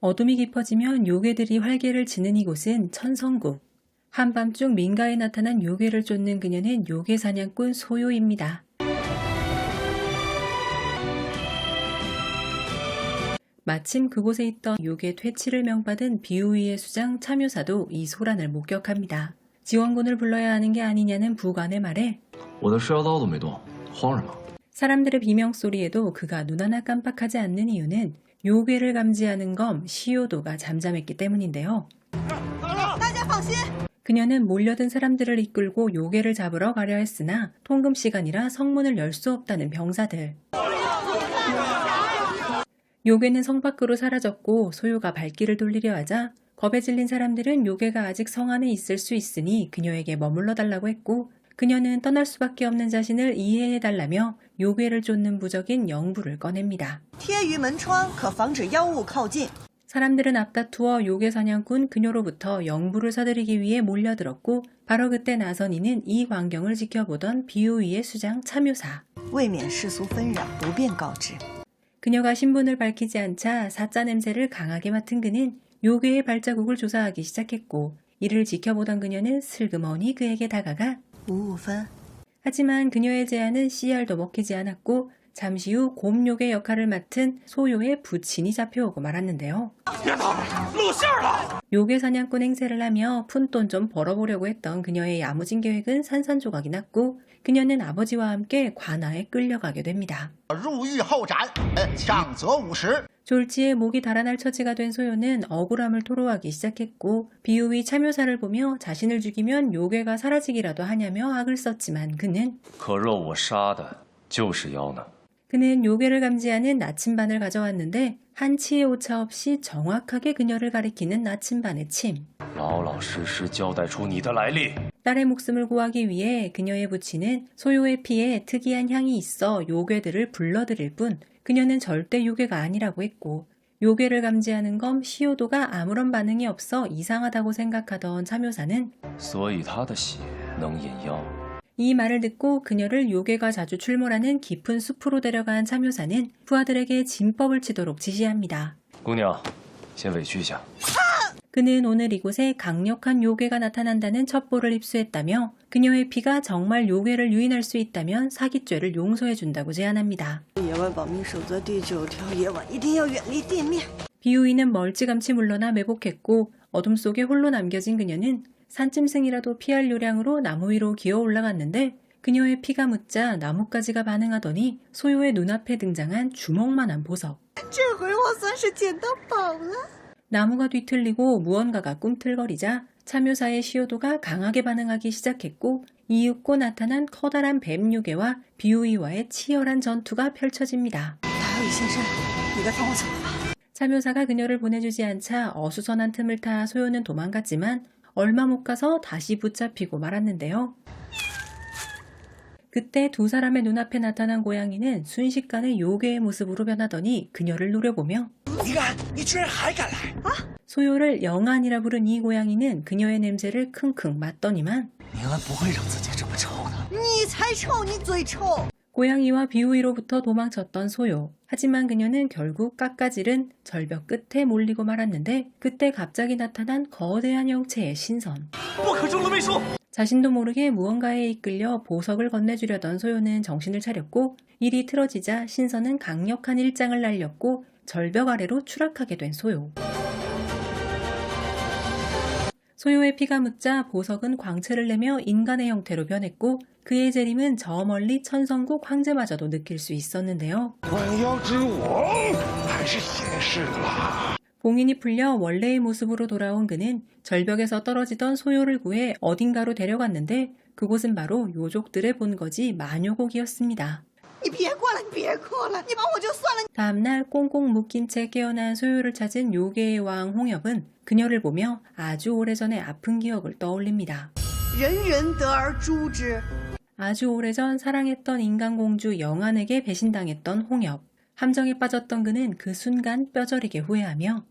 어둠이 깊어지면 요괴들이 활개를 치는 이곳은 천성국. 한밤중 민가에 나타난 요괴를 쫓는 그녀는 요괴 사냥꾼 소요입니다. 마침 그곳에 있던 요괴 퇴치를 명받은 비우이의 수장 참요사도 이 소란을 목격합니다. 지원군을 불러야 하는 게 아니냐는 부관의 말에 사람들의 비명소리에도 그가 눈 하나 깜빡하지 않는 이유는 요괴를 감지하는 검 시오도가 잠잠했기 때문인데요. 그녀는 몰려든 사람들을 이끌고 요괴를 잡으러 가려 했으나 통금 시간이라 성문을 열 수 없다는 병사들. 요괴는 성 밖으로 사라졌고 소요가 발길을 돌리려 하자 겁에 질린 사람들은 요괴가 아직 성 안에 있을 수 있으니 그녀에게 머물러 달라고 했고 그녀는 떠날 수밖에 없는 자신을 이해해달라며 요괴를 쫓는 부적인 영부를 꺼냅니다. 사람들은 앞다투어 요괴 사냥꾼 그녀로부터 영부를 사들이기 위해 몰려들었고 바로 그때 나선 이는 이 광경을 지켜보던 비우이의 수장 참요사. 그녀가 신분을 밝히지 않자 사자 냄새를 강하게 맡은 그는 요괴의 발자국을 조사하기 시작했고 이를 지켜보던 그녀는 슬그머니 그에게 다가가 하지만 그녀의 제안은 씨알도 먹히지 않았고 잠시 후 곰요괴 역할을 맡은 소요의 부친이 잡혀오고 말았는데요. 요괴 사냥꾼 행세를 하며 푼돈 좀 벌어보려고 했던 그녀의 야무진 계획은 산산조각이 났고 그녀는 아버지와 함께 관아에 끌려가게 됩니다. 졸지에 목이 달아날 처지가 된 소요는 억울함을 토로하기 시작했고 비우이 참요사를 보며 자신을 죽이면 요괴가 사라지기라도 하냐며 악을 썼지만 그는 요괴를 감지하는 나침반을 가져왔는데 한치의 오차 없이 정확하게 그녀를 가리키는 나침반의 침. 딸의 목숨을 구하기 위해 그녀의 부친은 소요의 피에 특이한 향이 있어 요괴들을 불러들일 뿐 그녀는 절대 요괴가 아니라고 했고 요괴를 감지하는 검 시오도가 아무런 반응이 없어 이상하다고 생각하던 참요사는 이 말을 듣고 그녀를 요괴가 자주 출몰하는 깊은 숲으로 데려간 참요사는 부하들에게 진법을 치도록 지시합니다. 그는 오늘 이곳에 강력한 요괴가 나타난다는 첩보를 입수했다며 그녀의 피가 정말 요괴를 유인할 수 있다면 사기죄를 용서해준다고 제안합니다. 비우이는 멀찌감치 물러나 매복했고 어둠 속에 홀로 남겨진 그녀는 산짐승이라도 피할 요량으로 나무 위로 기어 올라갔는데 그녀의 피가 묻자 나뭇가지가 반응하더니 소요의 눈앞에 등장한 주먹만한 보석. 나무가 뒤틀리고 무언가가 꿈틀거리자 참요사의 시오도가 강하게 반응하기 시작했고 이윽고 나타난 커다란 뱀 요괴와 비우이와의 치열한 전투가 펼쳐집니다. 참요사가 그녀를 보내주지 않자 어수선한 틈을 타 소요는 도망갔지만 얼마 못 가서 다시 붙잡히고 말았는데요. 그때 두 사람의 눈앞에 나타난 고양이는 순식간에 요괴의 모습으로 변하더니 그녀를 노려보며 소요를 영안이라 부른 이 고양이는 그녀의 냄새를 킁킁 맡더니만 고양이와 비우이로부터 도망쳤던 소요. 하지만 그녀는 결국 깎아지른 절벽 끝에 몰리고 말았는데 그때 갑자기 나타난 거대한 형체의 신선. 자신도 모르게 무언가에 이끌려 보석을 건네주려던 소요는 정신을 차렸고 일이 틀어지자 신선은 강력한 일장을 날렸고 절벽 아래로 추락하게 된 소요. 소요의 피가 묻자 보석은 광채를 내며 인간의 형태로 변했고 그의 재림은 저 멀리 천성국 황제마저도 느낄 수 있었는데요. 봉인이 풀려 원래의 모습으로 돌아온 그는 절벽에서 떨어지던 소요를 구해 어딘가로 데려갔는데 그곳은 바로 요족들의 본거지 마녀곡이었습니다. 다음날 꽁꽁 묶인 채 깨어난 소요를 찾은 요괴의 왕 홍엽은 그녀를 보며 아주 오래전의 아픈 기억을 떠올립니다. 아주 오래전 사랑했던 인간공주 영안에게 배신당했던 홍엽. 함정에 빠졌던 그는 그 순간 뼈저리게 후회하며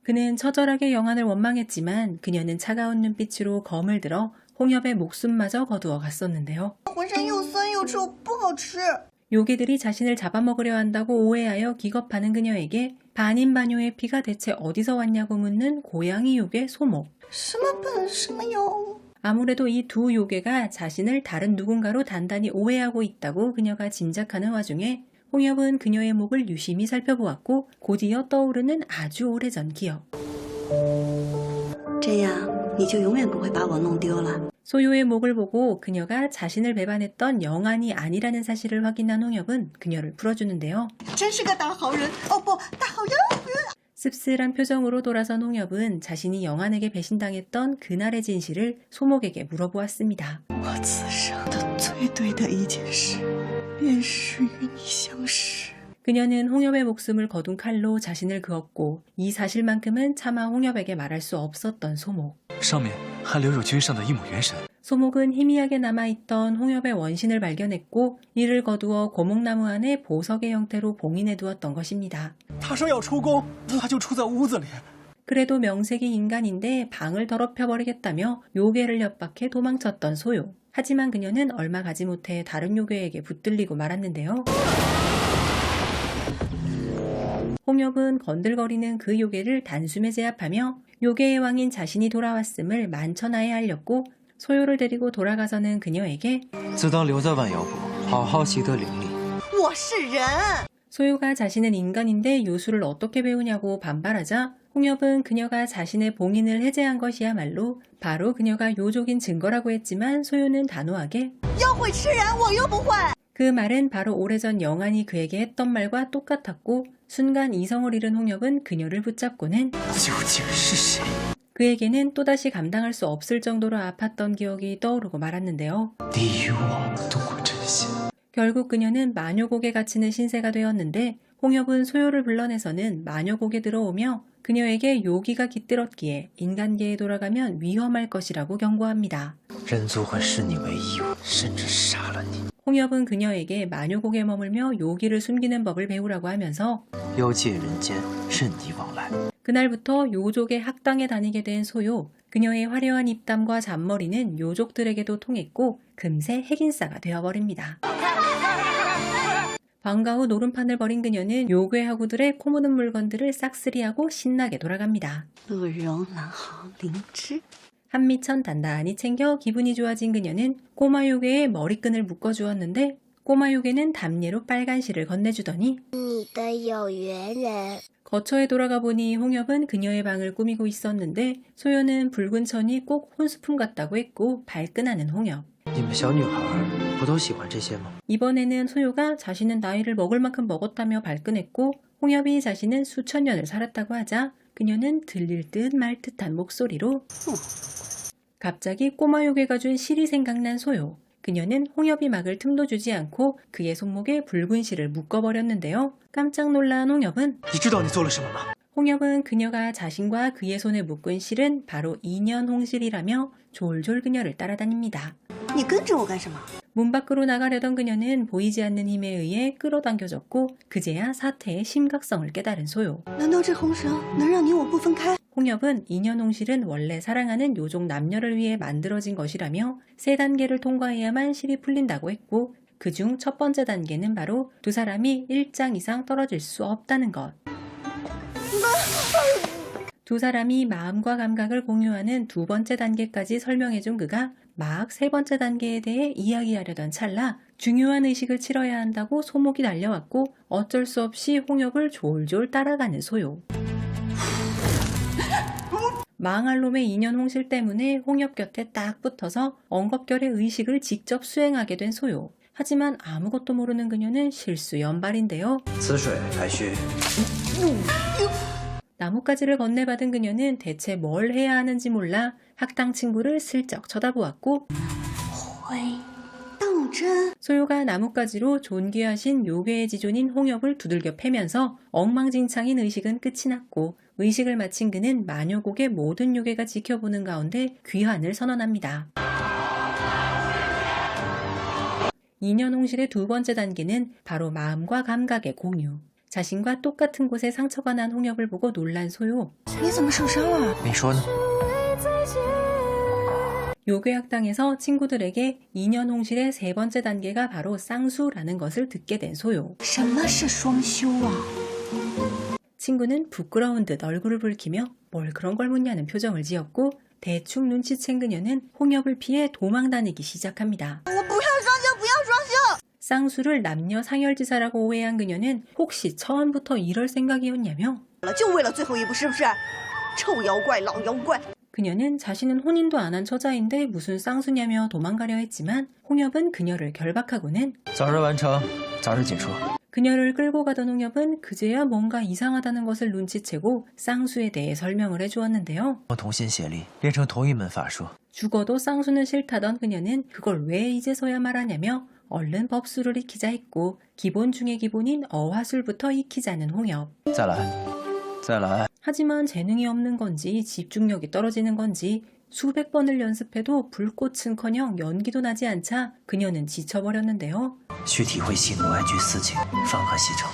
그는 처절하게 영안을 원망했지만 그녀는 차가운 눈빛으로 검을 들어 홍엽의 목숨마저 거두어 갔었는데요. 요괴들이 자신을 잡아먹으려 한다고 오해하여 기겁하는 그녀에게 반인반요의 피가 대체 어디서 왔냐고 묻는 고양이 요괴 소목. 아무래도 이 두 요괴가 자신을 다른 누군가로 단단히 오해하고 있다고 그녀가 짐작하는 와중에 홍엽은 그녀의 목을 유심히 살펴보았고 곧이어 떠오르는 아주 오래전 기억. 소요의 목을 보고 그녀가 자신을 배반했던 영안이 아니라는 사실을 확인한 홍엽은 그녀를 풀어주는데요. 씁쓸한 표정으로 돌아선 홍엽은 자신이 영안에게 배신당했던 그날의 진실을 소목에게 물어보았습니다. 그녀는 홍엽의 목숨을 거둔 칼로 자신을 그었고 이 사실만큼은 차마 홍엽에게 말할 수 없었던 소목. 소목은 희미하게 남아있던 홍엽의 원신을 발견했고 이를 거두어 고목나무 안에 보석의 형태로 봉인해 두었던 것입니다. 그래도 명색이 인간인데 방을 더럽혀버리겠다며 요괴를 협박해 도망쳤던 소요. 하지만 그녀는 얼마 가지 못해 다른 요괴에게 붙들리고 말았는데요. 홍엽은 건들거리는 그 요괴를 단숨에 제압하며 요괴의 왕인 자신이 돌아왔음을 만천하에 알렸고 소요를 데리고 돌아가서는 그녀에게 소요가 자신은 인간인데 요술을 어떻게 배우냐고 반발하자 홍엽은 그녀가 자신의 봉인을 해제한 것이야말로 바로 그녀가 요족인 증거라고 했지만 소요는 단호하게 그 말은 바로 오래전 영안이 그에게 했던 말과 똑같았고 순간 이성을 잃은 홍엽은 그녀를 붙잡고는 그에게는 또다시 감당할 수 없을 정도로 아팠던 기억이 떠오르고 말았는데요. 결국 그녀는 마녀곡에 갇히는 신세가 되었는데 홍엽은 소요를 불러내서는 마녀곡에 들어오며 그녀에게 요기가 깃들었기에 인간계에 돌아가면 위험할 것이라고 경고합니다. 홍엽은 그녀에게 마녀곡에 머물며 요기를 숨기는 법을 배우라고 하면서 그날부터 요족의 학당에 다니게 된 소요. 그녀의 화려한 입담과 잔머리는 요족들에게도 통했고 금세 핵인싸가 되어버립니다. 방과 후 노름판을 벌인 그녀는 요괴 하구들의 코 묻은 물건들을 싹쓸이하고 신나게 돌아갑니다. 한미천 단단히 챙겨 기분이 좋아진 그녀는 꼬마 요괴의 머리끈을 묶어주었는데 꼬마 요괴는 담례로 빨간 실을 건네주더니 거처에 돌아가 보니 홍엽은 그녀의 방을 꾸미고 있었는데 소요는 붉은 천이 꼭 혼수품 같다고 했고 발끈하는 홍엽. 이번에는 소요가 자신은 나이를 먹을 만큼 먹었다며 발끈했고 홍엽이 자신은 수천 년을 살았다고 하자 그녀는 들릴 듯 말 듯한 목소리로 갑자기 꼬마 요괴가 준 실이 생각난 소요. 그녀는 홍엽이 막을 틈도 주지 않고 그의 손목에 붉은 실을 묶어버렸는데요. 깜짝 놀란 홍엽은 그녀가 자신과 그의 손에 묶은 실은 바로 인연 홍실이라며 졸졸 그녀를 따라다닙니다. 문 밖으로 나가려던 그녀는 보이지 않는 힘에 의해 끌어당겨졌고 그제야 사태의 심각성을 깨달은 소요. 홍엽은 인연 홍실은 원래 사랑하는 요족 남녀를 위해 만들어진 것이라며 3단계를 통과해야만 실이 풀린다고 했고 그중 첫 번째 단계는 바로 두 사람이 1장 이상 떨어질 수 없다는 것. 두 사람이 마음과 감각을 공유하는 두 번째 단계까지 설명해준 그가 막 3번째 단계에 대해 이야기하려던 찰나 중요한 의식을 치러야 한다고 소목이 달려왔고 어쩔 수 없이 홍엽을 졸졸 따라가는 소요. 망할 놈의 인연 홍실 때문에 홍엽 곁에 딱 붙어서 엉겁결의 의식을 직접 수행하게 된 소요. 하지만 아무것도 모르는 그녀는 실수 연발인데요. 나뭇가지를 건네받은 그녀는 대체 뭘 해야 하는지 몰라 학당 친구를 슬쩍 쳐다보았고 소요가 나뭇가지로 존귀하신 요괴의 지존인 홍엽을 두들겨 패면서 엉망진창인 의식은 끝이 났고 의식을 마친 그는 마녀곡의 모든 요괴가 지켜보는 가운데 귀환을 선언합니다. 인연홍실의 두 번째 단계는 바로 마음과 감각의 공유. 자신과 똑같은 곳에 상처가 난 홍엽을 보고 놀란 소요. 요괴학당에서 친구들에게 2년 홍실의 세 번째 단계가 바로 쌍수라는 것을 듣게 된 소요. 什么是双修啊？ 친구는 부끄러운 듯 얼굴을 붉히며 뭘 그런 걸 묻냐는 표정을 지었고 대충 눈치챈 그녀는 홍역을 피해 도망 다니기 시작합니다. 쌍수를 남녀 상열지사라고 오해한 그녀는 혹시 처음부터 이럴 생각이었냐며 그녀는 자신은 혼인도 안 한 처자인데 무슨 쌍수냐며 도망가려 했지만 홍엽은 그녀를 결박하고는 早日完成，早日进出。 그녀를 끌고 가던 홍엽은 그제야 뭔가 이상하다는 것을 눈치채고 쌍수에 대해 설명을 해주었는데요. 同心协力，练成同一门法术。 죽어도 쌍수는 싫다던 그녀는 그걸 왜 이제서야 말하냐며 얼른 법수를 익히자 했고 기본 중의 기본인 어화술부터 익히자는 홍엽. 再来，再来。 하지만 재능이 없는 건지 집중력이 떨어지는 건지 수백 번을 연습해도 불꽃은커녕 연기도 나지 않자 그녀는 지쳐버렸는데요. 需体会喜怒哀惧四境，方可习成。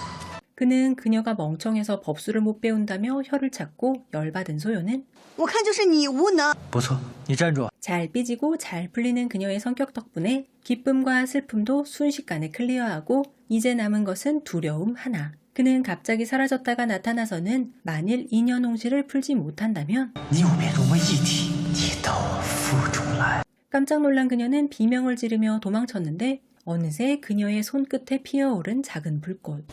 그는 그녀가 멍청해서 법수를 못 배운다며 혀를 찾고 열받은 소요는 我看就是你无能。不错，你站住。 잘 삐지고 잘 풀리는 그녀의 성격 덕분에 기쁨과 슬픔도 순식간에 클리어하고 이제 남은 것은 두려움 하나. 그는 갑자기 사라졌다가 나타나서는 만일 인연 홍실을 풀지 못한다면 你我便融为一体，你到我腹中来。 깜짝 놀란 그녀는 비명을 지르며 도망쳤는데 어느새 그녀의 손끝에 피어오른 작은 불꽃.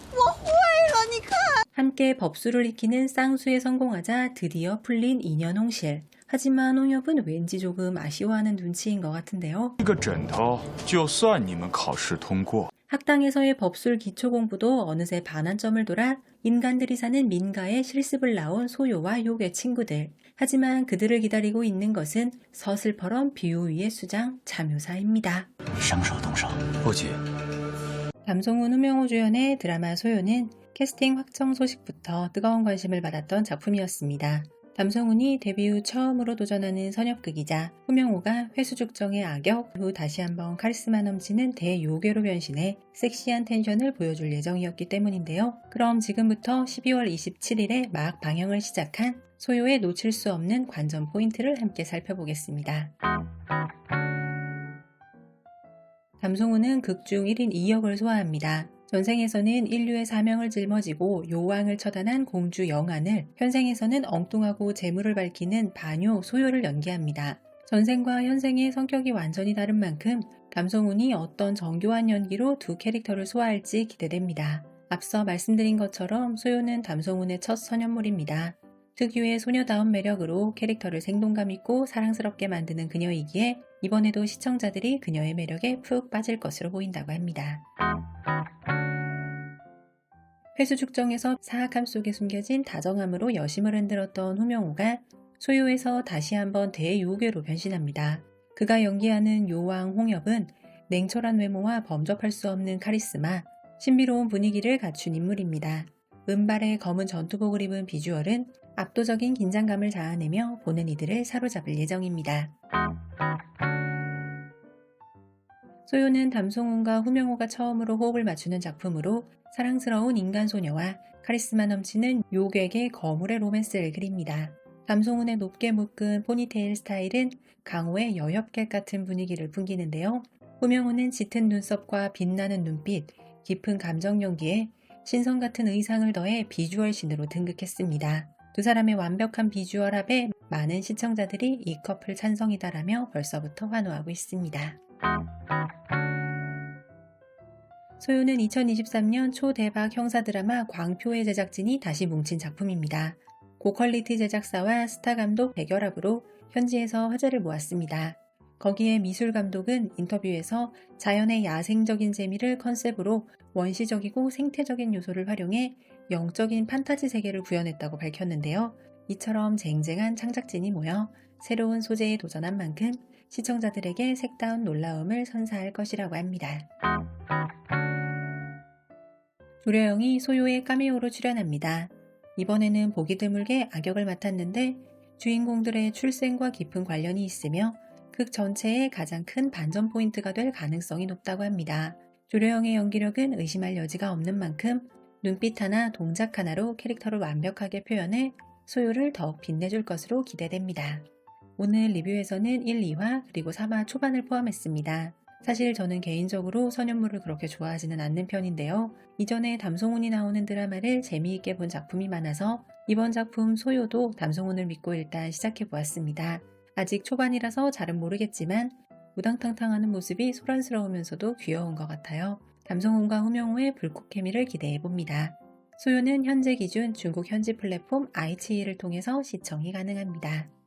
함께 법수를 익히는 쌍수에 성공하자 드디어 풀린 인연 홍실. 하지만 홍엽은 왠지 조금 아쉬워하는 눈치인 것 같은데요. 一个枕头，就算你们考试通过。 학당에서의 법술 기초 공부도 어느새 반환점을 돌아 인간들이 사는 민가에 실습을 나온 소요와 요괴 친구들. 하지만 그들을 기다리고 있는 것은 서슬퍼런 뷰 위의 수장 자묘사입니다. 什么时候动手？不急。 남성훈 후명호 주연의 드라마 소요는 캐스팅 확정 소식부터 뜨거운 관심을 받았던 작품이었습니다. 남성훈이 데뷔 후 처음으로 도전하는 선협극이자 후명호가 회수죽정의 악역 후 다시 한번 카리스마 넘치는 대요괴로 변신해 섹시한 텐션을 보여줄 예정이었기 때문인데요. 그럼 지금부터 12월 27일에 막 방영을 시작한 소요에 놓칠 수 없는 관전 포인트를 함께 살펴보겠습니다. 남성훈은 극중 1인 2역을 소화합니다. 전생에서는 인류의 사명을 짊어지고 요왕을 처단한 공주 영안을, 현생에서는 엉뚱하고 재물을 밝히는 반요 소요를 연기합니다. 전생과 현생의 성격이 완전히 다른 만큼 남성훈이 어떤 정교한 연기로 두 캐릭터를 소화할지 기대됩니다. 앞서 말씀드린 것처럼 소요는 남성훈의 첫 선연물입니다. 특유의 소녀다운 매력으로 캐릭터를 생동감 있고 사랑스럽게 만드는 그녀이기에 이번에도 시청자들이 그녀의 매력에 푹 빠질 것으로 보인다고 합니다. 회수죽정에서 사악함 속에 숨겨진 다정함으로 여심을 흔들었던 후명호가 소요에서 다시 한번 대요괴로 변신합니다. 그가 연기하는 요왕 홍엽은 냉철한 외모와 범접할 수 없는 카리스마, 신비로운 분위기를 갖춘 인물입니다. 은발의 검은 전투복을 입은 비주얼은 압도적인 긴장감을 자아내며 보는 이들을 사로잡을 예정입니다. 소요는 담송훈과 후명호가 처음으로 호흡을 맞추는 작품으로 사랑스러운 인간소녀와 카리스마 넘치는 요괴계 거물의 로맨스를 그립니다. 담송훈의 높게 묶은 포니테일 스타일은 강호의 여협객 같은 분위기를 풍기는데요. 후명호는 짙은 눈썹과 빛나는 눈빛, 깊은 감정 연기에 신성 같은 의상을 더해 비주얼 신으로 등극했습니다. 두 사람의 완벽한 비주얼 합에 많은 시청자들이 이 커플 찬성이다라며 벌써부터 환호하고 있습니다. 소요는 2023년 초대박 형사 드라마 광표의 제작진이 다시 뭉친 작품입니다. 고퀄리티 제작사와 스타 감독 대결합으로 현지에서 화제를 모았습니다. 거기에 미술 감독은 인터뷰에서 자연의 야생적인 재미를 컨셉으로 원시적이고 생태적인 요소를 활용해 영적인 판타지 세계를 구현했다고 밝혔는데요. 이처럼 쟁쟁한 창작진이 모여 새로운 소재에 도전한 만큼 시청자들에게 색다운 놀라움을 선사할 것이라고 합니다. 조려영이 소요의 카메오로 출연합니다. 이번에는 보기 드물게 악역을 맡았는데 주인공들의 출생과 깊은 관련이 있으며 극 전체의 가장 큰 반전 포인트가 될 가능성이 높다고 합니다. 조려영의 연기력은 의심할 여지가 없는 만큼 눈빛 하나 동작 하나로 캐릭터를 완벽하게 표현해 소요를 더욱 빛내줄 것으로 기대됩니다. 오늘 리뷰에서는 1, 2화 그리고 3화 초반을 포함했습니다. 사실 저는 개인적으로 선현물을 그렇게 좋아하지는 않는 편인데요. 이전에 담송훈이 나오는 드라마를 재미있게 본 작품이 많아서 이번 작품 소요도 담송훈을 믿고 일단 시작해보았습니다. 아직 초반이라서 잘은 모르겠지만 우당탕탕하는 모습이 소란스러우면서도 귀여운 것 같아요. 담송훈과 후명호의 불꽃 케미를 기대해봅니다. 소요는 현재 기준 중국 현지 플랫폼 아이치이를 통해서 시청이 가능합니다.